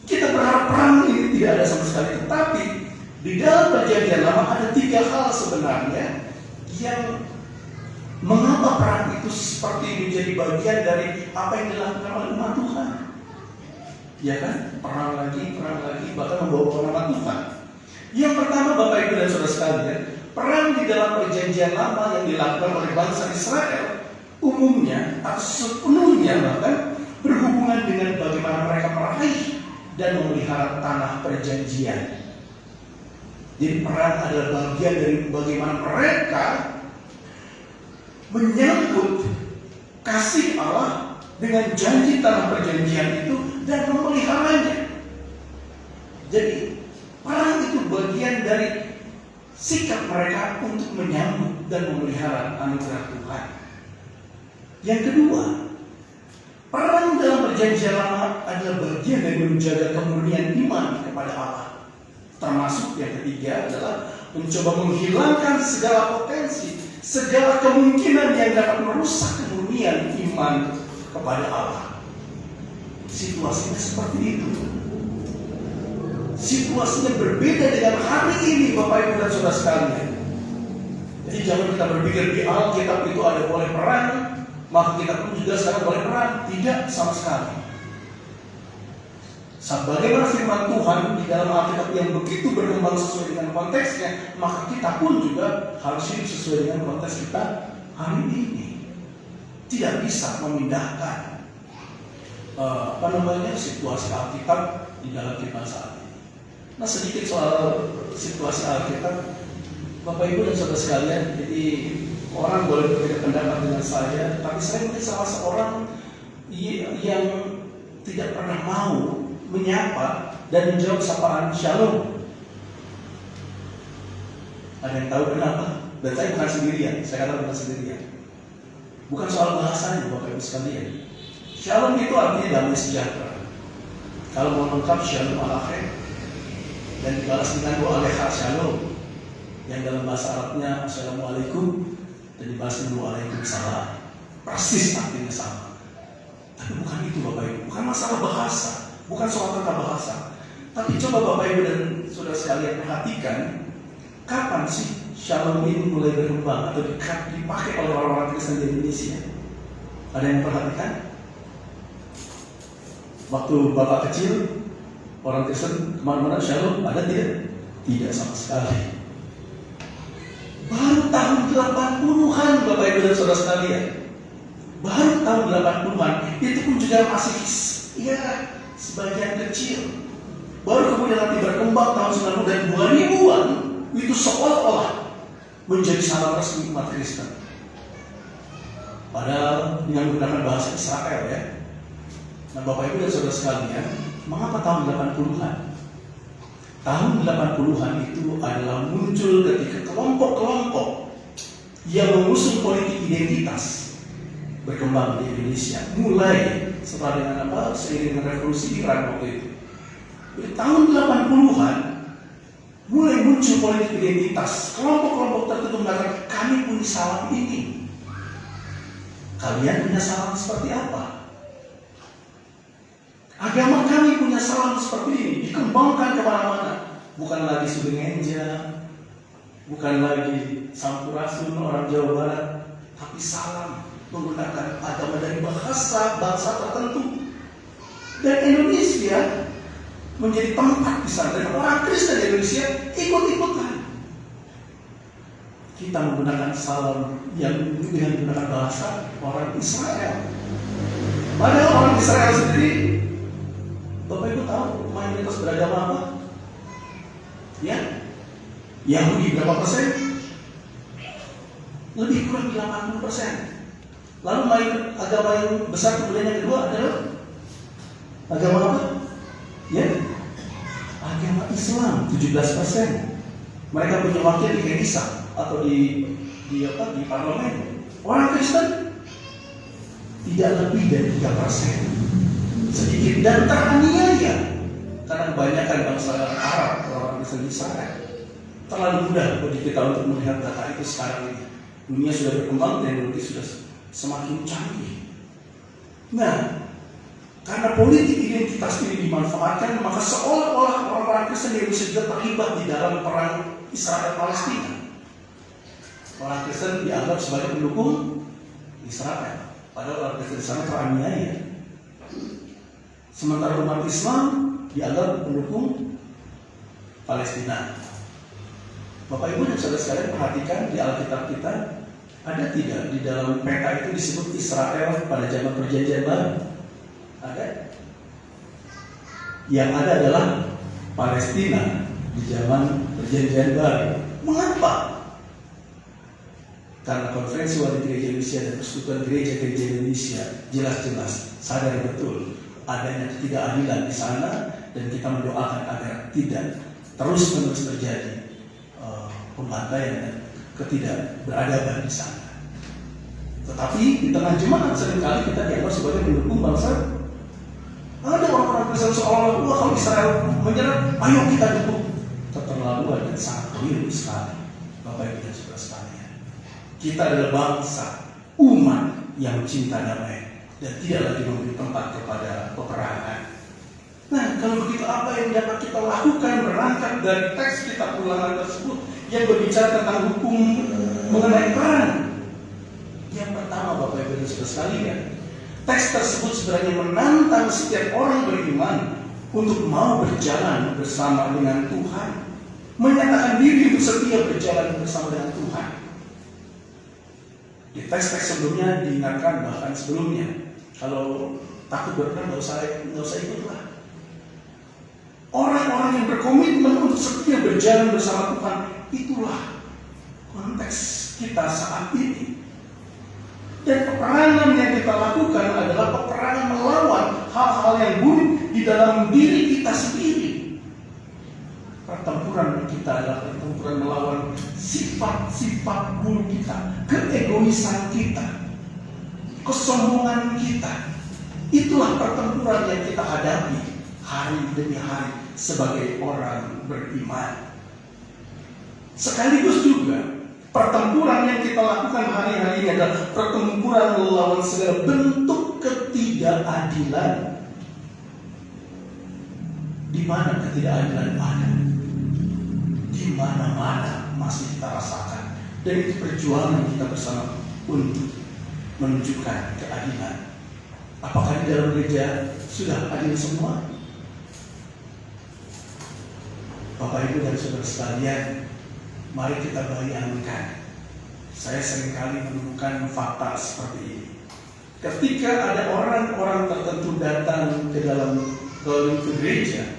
Kita berharap perang ini tidak ada sama sekali, tetapi di dalam Perjanjian Lama ada 3 hal sebenarnya yang mengapa perang itu seperti menjadi bagian dari apa yang dilakukan oleh umat Tuhan. Ya kan? Perang lagi, bahkan membawa nama Tuhan. Yang pertama, Bapak Ibu dan Saudara sekalian, perang di dalam Perjanjian Lama yang dilakukan oleh bangsa Israel umumnya atau sepenuhnya bahkan berhubungan dengan bagaimana mereka meraih dan memelihara tanah perjanjian. Jadi perang adalah bagian dari bagaimana mereka menyambut kasih Allah dengan janji tanah perjanjian itu dan memeliharanya. Jadi perang itu bagian dari sikap mereka untuk menyambut dan memelihara anugerah Tuhan. Yang kedua, perang dalam Perjanjian Lama adalah bagian dari menjaga kemurnian iman kepada Allah. Termasuk yang ketiga adalah mencoba menghilangkan segala potensi, segala kemungkinan yang dapat merusak kemurnian iman kepada Allah. Situasinya seperti itu. Situasinya berbeda dengan hari ini, Bapak Ibu dan Saudara sekalian. Jadi jangan kita berpikir di Alkitab itu ada boleh perang, maka kita pun juga sekarang boleh perang. Tidak sama sekali. Sebagaimana firman Tuhan di dalam Alkitab yang begitu berkembang sesuai dengan konteksnya, maka kita pun juga harus hidup sesuai dengan konteks kita hari ini. Tidak bisa memindahkan situasi Alkitab di dalam kita saat ini. Nah, sedikit soal situasi Alkitab, Bapak Ibu dan Saudara sekalian. Jadi orang boleh berbeda pendapat dengan saya, tapi saya mungkin salah seorang yang tidak pernah mau menyapa dan menjawab sapaan shalom. Ada yang tahu kenapa? Dan saya bukan sendirian, saya katakan bukan sendirian. Bukan soal bahasanya, Bapak Ibu sekalian. Shalom itu artinya damai sejahtera. Kalau mau lengkap, shalom alaikum, dan dibalas dengan doa aleha shalom, yang dalam bahasa Arabnya assalamualaikum, dan dibalas dengan waalaikumsalam. Persis artinya sama. Tapi bukan itu, Bapak Ibu. Bukan masalah bahasa, bukan soal tata bahasa. Tapi coba Bapak Ibu dan Saudara sekalian perhatikan, kapan sih shalom ini mulai berkembang atau dipakai oleh orang-orang Kristen di Indonesia? Ada yang perhatikan? Waktu Bapak kecil, orang Kristen kemana-mana shalom ada tidak? Tidak sama sekali. Baru tahun 80-an, Bapak Ibu dan Saudara sekalian. Baru tahun 80-an, itu pun juga masih sebagian kecil. Baru kemudian nanti berkembang tahun 90 dan 2000-an, itu seolah-olah menjadi salam resmi umat Kristen. Padahal dengan menggunakan bahasa Israel ya. Nah, Bapak Ibu dan Saudara sekalian, mengapa tahun 80-an? Tahun 80-an itu adalah muncul ketika kelompok-kelompok yang mengusung politik identitas berkembang di Indonesia. Mulai setelah dengan seiring dengan revolusi Iran waktu itu. Di tahun 80-an mulai muncul politik identitas. Kelompok-kelompok tertentu mengatakan kami punya salam ini. Kalian punya salam seperti apa? Agama kami punya salam seperti ini, dikembangkan kemana-mana. Bukan lagi Sudengenja, bukan lagi Sampurasun orang Jawa Barat, tapi salam menggunakan agama dari bahasa bangsa tertentu. Dan Indonesia menjadi tempat di sana, dan orang Kristen Indonesia ikut-ikutan. Kita menggunakan salam yang dengan menggunakan bahasa orang Israel. Padahal orang Israel sendiri, Bapak Ibu tahu mayoritas beragama apa? Ya, Yahudi berapa persen? Lebih kurang 80%. Lalu agama yang besar kemudian yang kedua adalah agama apa? Ya, agama Islam 17%. Mereka punya wakil di Kenisa atau di parlemen. Orang Kristen tidak lebih dari 3%. Sedikit dan teraniaya karena kebanyakan bangsa Arab, orang Kristen Israel. Terlalu mudah bagi kita untuk melihat data itu sekarang ini. Dunia sudah berkembang, teknologi sudah semakin canggih. Nah, karena politik identitas ini dimanfaatkan, maka seolah-olah orang-orang Kristen yang bisa juga terlibat di dalam perang Israel-Palestina. Orang Kristen dianggap sebagai pendukung Israel, padahal orang Kristen di sana teraniaya. Sementara umat Islam dianggap pendukung Palestina. Bapak Ibu dan saudara sekalian, perhatikan di Alkitab kita, ada tidak di dalam peta itu disebut Israel pada zaman Perjanjian Baru? Ada? Yang ada adalah Palestina di zaman Perjanjian Baru. Mengapa? Karena Konferensi Wali Gereja Indonesia dan Persekutuan Gereja-Gereja Indonesia jelas-jelas sadar betul adanya ketidakadilan di sana, dan kita mendoakan agar tidak terus-menerus terjadi pembantaian dan ketidakberadaban di sana. Tetapi di tengah jemaat seringkali kita dianggap sebagai pendukung bangsa. Ada orang-orang Kristen seolah-olah kalau Israel menyerang, ayo kita dukung. Keterlaluan dan sangat keliru sekali, Bapak Ibu dan saudara sekalian. Kita adalah bangsa, umat yang cinta damai dan tidak lagi memberi tempat kepada peperangan. Nah, kalau begitu apa yang dapat kita lakukan berangkat dari teks kitab Ulangan tersebut yang berbicara tentang hukum mengenai perang? Yang pertama, Bapak Ibu dan saudara sekalian, teks tersebut sebenarnya menantang setiap orang beriman untuk mau berjalan bersama dengan Tuhan, menyatakan diri untuk setia berjalan bersama dengan Tuhan. Di teks-teks sebelumnya diingatkan, bahkan sebelumnya, kalau takut berperang nggak usah ikutlah. Orang-orang yang berkomitmen untuk setia berjalan bersama Tuhan, itulah konteks kita saat ini. Dan peperangan yang kita lakukan adalah peperangan melawan hal-hal yang buruk di dalam diri kita sendiri. Pertempuran kita adalah pertempuran melawan sifat-sifat buruk kita, keegoisan kita, kesombongan kita. Itulah pertempuran yang kita hadapi hari demi hari sebagai orang beriman. Sekaligus juga pertempuran yang kita lakukan hari-hari ini adalah pertempuran melawan segala bentuk ketidakadilan. Di mana ketidakadilan ada? Di mana-mana masih kita rasakan. Dan itu perjuangan kita bersama untuk menunjukkan keadilan. Apakah di dalam gereja sudah adil semua? Bapak Ibu dan saudara sekalian, mari kita bayangkan. Saya seringkali menemukan fakta seperti ini. Ketika ada orang-orang tertentu datang ke dalam gereja,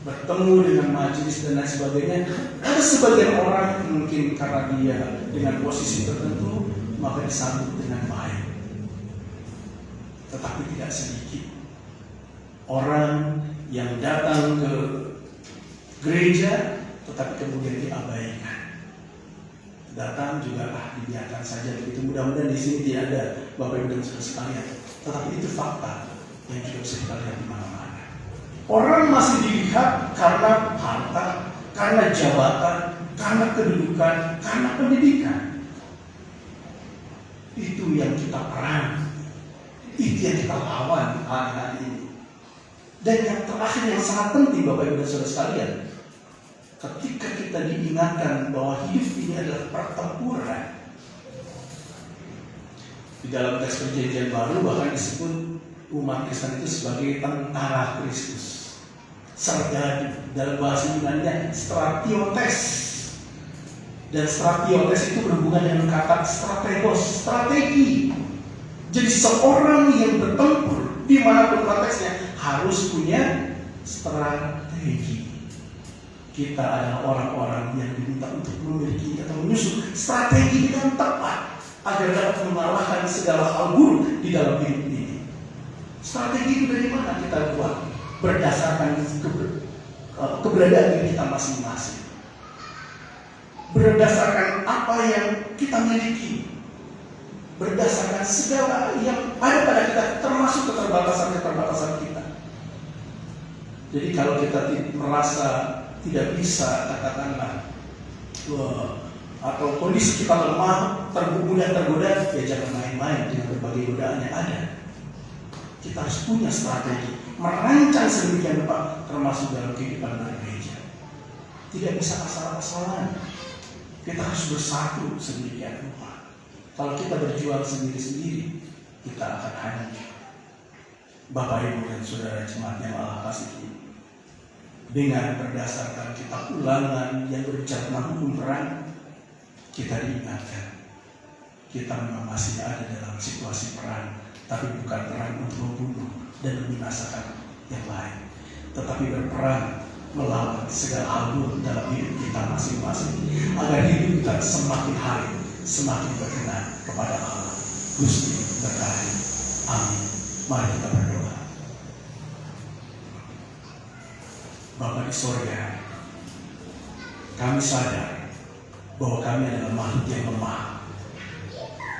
bertemu dengan majelis dan lain sebagainya, ada sebagian orang mungkin karena dia dengan posisi tertentu maka disambut dengan baik. Tetapi tidak sedikit orang yang datang ke gereja tetapi kemudian diabaikan. Datang juga dibiarkan saja begitu. Mudah-mudahan di sini tidak ada Bapak Ibu dan saudara sekalian. Tetapi itu fakta yang juga bisa kita lihat di mana-mana. Orang masih dilihat karena harta, karena jabatan, karena kedudukan, karena pendidikan. Itu yang kita perang. Itu yang kita lawan hari-hari ini. Dan yang terakhir yang sangat penting Bapak Ibu dan Saudara sekalian, ketika kita diingatkan bahwa hidup ini adalah pertempuran. Di dalam teks Perjanjian Baru bahkan disebut umat Kristen itu sebagai tentara Kristus. Serdadu, dalam bahasa Yunani stratiotes. Dan stratiotes itu berhubungan dengan kata strategos, strategi. Jadi seorang yang bertempur dimanapun konteksnya harus punya strategi. Kita adalah orang-orang yang diminta untuk memiliki atau menyusun strategi dengan tepat agar dapat mengalahkan segala hal buruk di dalam hidup ini. Strategi itu dari mana kita buat? Berdasarkan keberadaan diri kita masing-masing. Berdasarkan apa yang kita miliki. Berdasarkan segala yang ada pada kita, termasuk keterbatasan-keterbatasan kita. Jadi kalau kita merasa tidak bisa, katakanlah, atau kondisi kita lemah, mudah tergoda, ya jangan main-main dengan berbagai godaan yang ada. Kita harus punya strategi, merancang sedemikian rupa, termasuk dalam kehidupan bergereja. Tidak bisa asal-asalan. Kita harus bersatu sedemikian rupa. Kalau kita berjuang sendiri-sendiri, kita akan hanyut. Bapak Ibu dan Saudara jemaat yang Allah kasihi, dengan berdasarkan kitab Ulangan yang berbicara tentang hukum perang, kita diingatkan kita memang masih ada dalam situasi perang, tapi bukan perang untuk membunuh dan membinasakan yang lain, tetapi berperang melawan segala hal buruk dalam hidup kita masing-masing, agar hidup kita semakin hari semakin berkenan kepada Allah. Gusti berkahi. Amin. Mari kita berdoa. Bapa di sorga, kami sadar bahwa kami adalah makhluk yang lemah,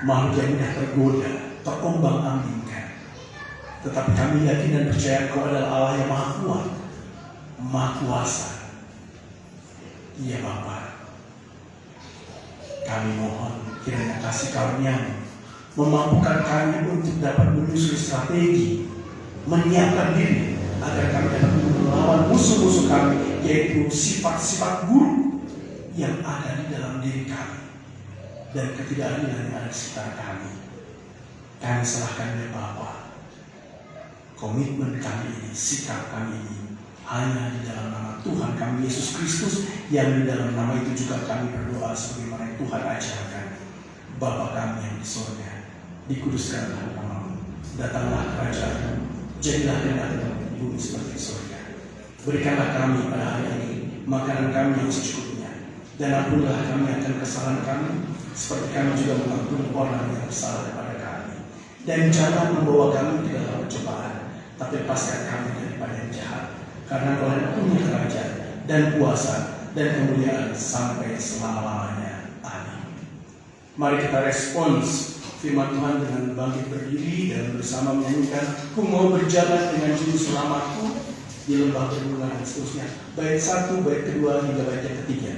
makhluk yang mudah tergoda, terombang-ambingkan. Tetapi kami yakin dan percaya Engkau adalah Allah yang Maha Kuat, Maha Kuasa. Iya Bapa, kami mohon kiranya kasih karunia memampukan kami untuk dapat menyusun strategi, menyiapkan diri agar kami dapat melawan musuh-musuh kami, yaitu sifat-sifat buruk yang ada di dalam diri kami dan ketidakadilan yang ada di sekitar kami. Kami serahkan ya Bapa, komitmen kami ini, sikap kami ini hanya di dalam nama Tuhan kami Yesus Kristus, yang di dalam nama itu juga kami berdoa sebagaimana yang Tuhan ajarkan. Bapa kami yang di surga, dikuduskanlah namamu, datanglah kerajaan-Mu, jadilah kehendakmu di bumi seperti di surga. Berikanlah kami pada hari ini makanan kami yang secukupnya, dan ampunilah kami akan kesalahan kami, seperti kami juga mengampuni orang yang bersalah kepada kami. Dan jangan membawa kami ke dalam pencobaan, tapi lepaskan kami daripada yang jahat. Karena Tuhan punya kerajaan dan kuasa dan kemuliaan sampai selama-lamanya. Amin. Mari kita respons firman Tuhan dengan bangkit berdiri dan bersama menyanyikan Ku Mau Berjalan Dengan Juru Selamatku di lembah berbunga dan seterusnya. Bait 1, bait kedua hingga bait yang ketiga.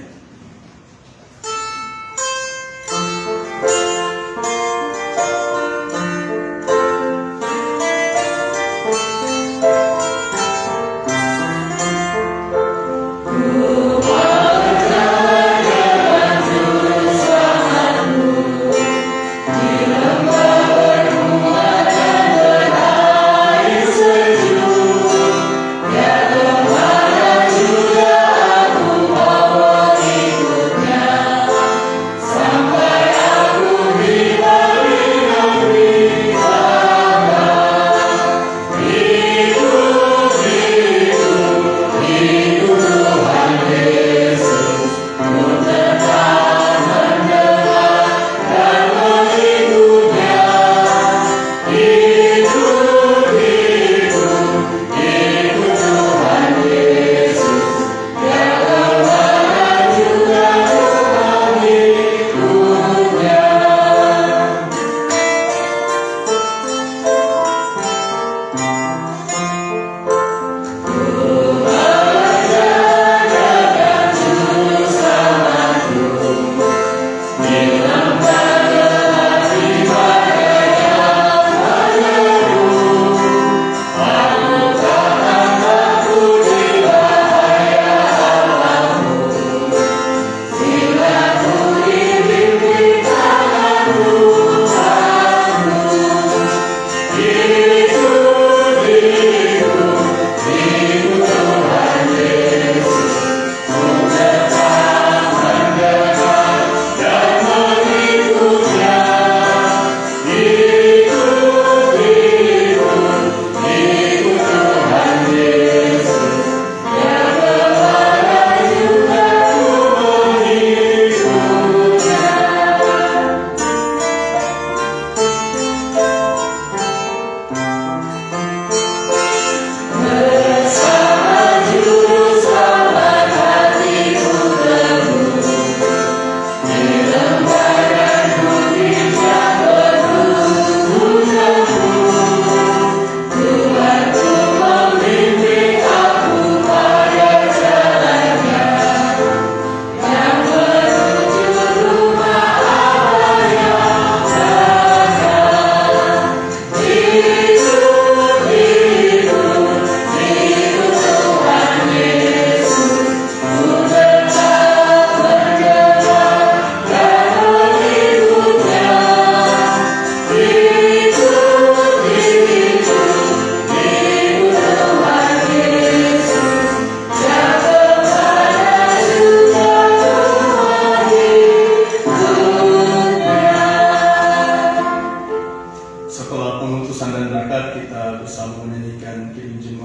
Ya Tuhan, juga aku mau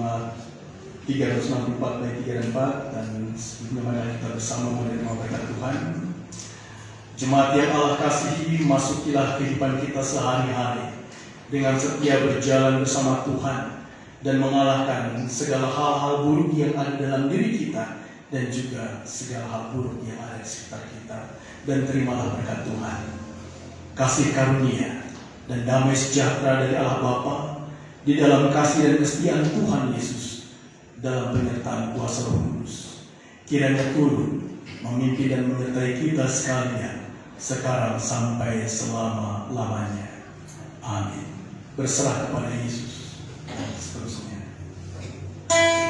jemaat 364 baik 3 dan 4, dan sebelumnya mari kita bersama menerima berkat Tuhan. Jemaat yang Allah kasihi, masukilah kehidupan kita sehari-hari dengan setia berjalan bersama Tuhan dan mengalahkan segala hal-hal buruk yang ada dalam diri kita dan juga segala hal buruk yang ada di sekitar kita. Dan terimalah berkat Tuhan, kasih karunia dan damai sejahtera dari Allah Bapa di dalam kasih dan kesetiaan Tuhan Yesus dalam penyertaan kuasa Roh Kudus, kiranya turun memimpin dan menyertai kita sekalian sekarang sampai selama-lamanya. Amin. Berserah kepada Yesus dan seterusnya. Bila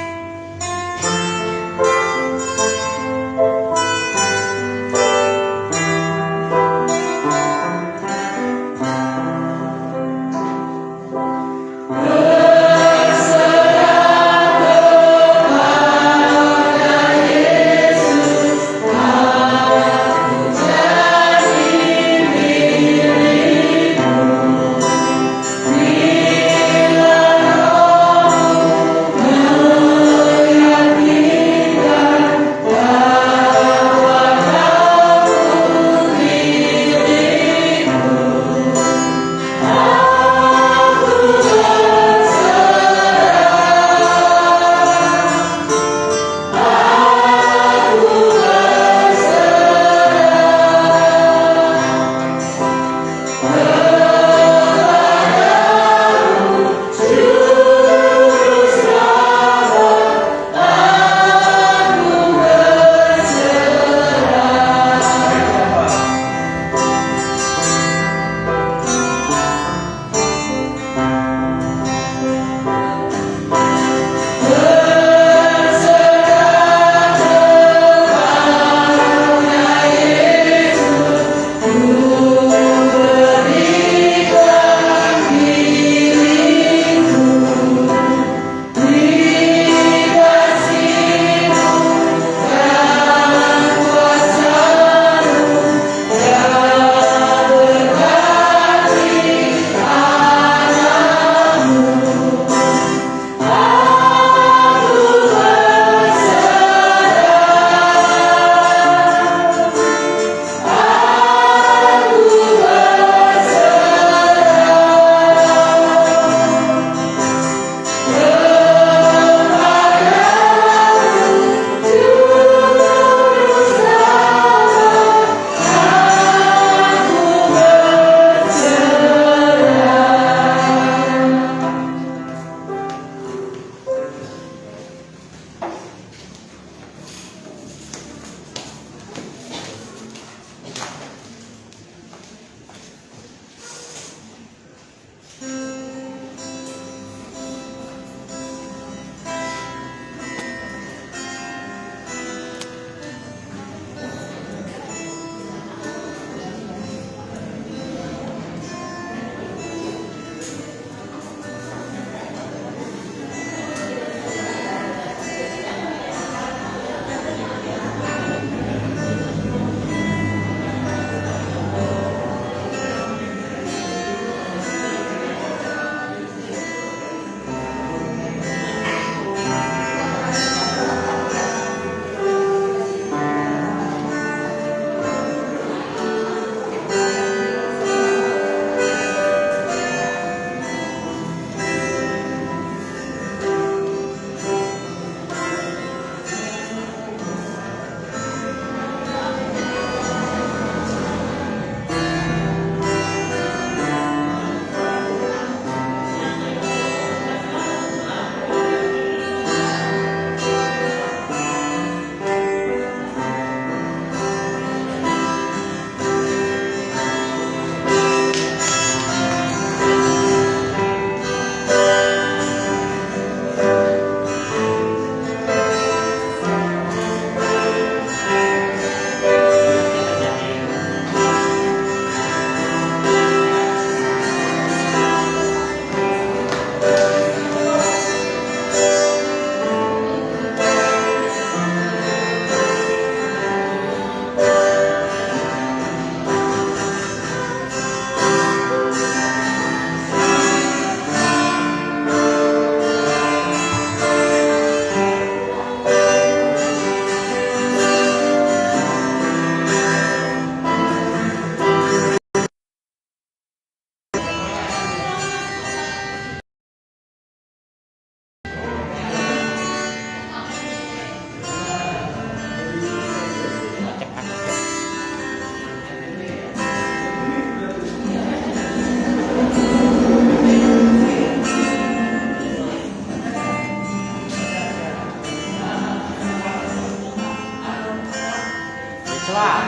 Wah.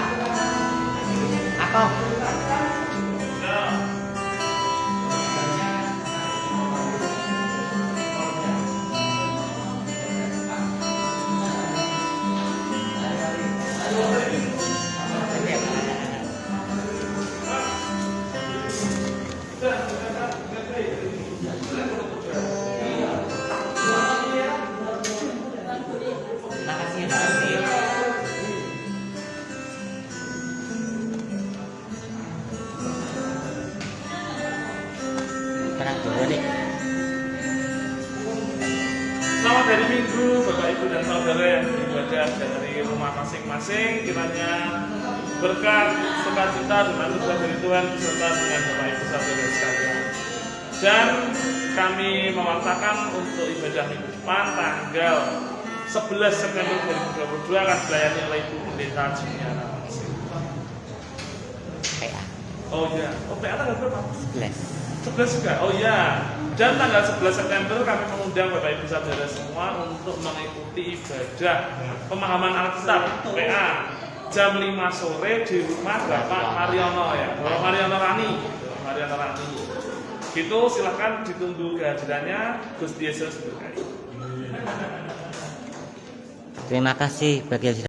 Aku. Makasih ya, tenang dulu nih. Selamat hari Minggu, Bapak Ibu dan Saudara yang beribadah dari rumah masing-masing. Kiranya berkat, sukacita dan anugerah dari Tuhan beserta dengan Bapak Ibu Saudara sekalian. Dan kami mewartakan untuk ibadah minggu depan tanggal 11 September 2022 akan dilayani oleh Ibu Pendeta Juliana Mansir. PA Oh ya, PA tanggal berapa? 11. 11 juga? Oh iya. Dan tanggal 11 September kami mengundang Bapak Ibu Saudara semua untuk mengikuti ibadah pemahaman Alkitab PA jam 5 sore di rumah Bapak Mariono ya, Bapak Mariono Rani. Mariono Rani. Gitu silahkan ditunggu kehadirannya. Gusti Yesus berkati. Terima kasih bagi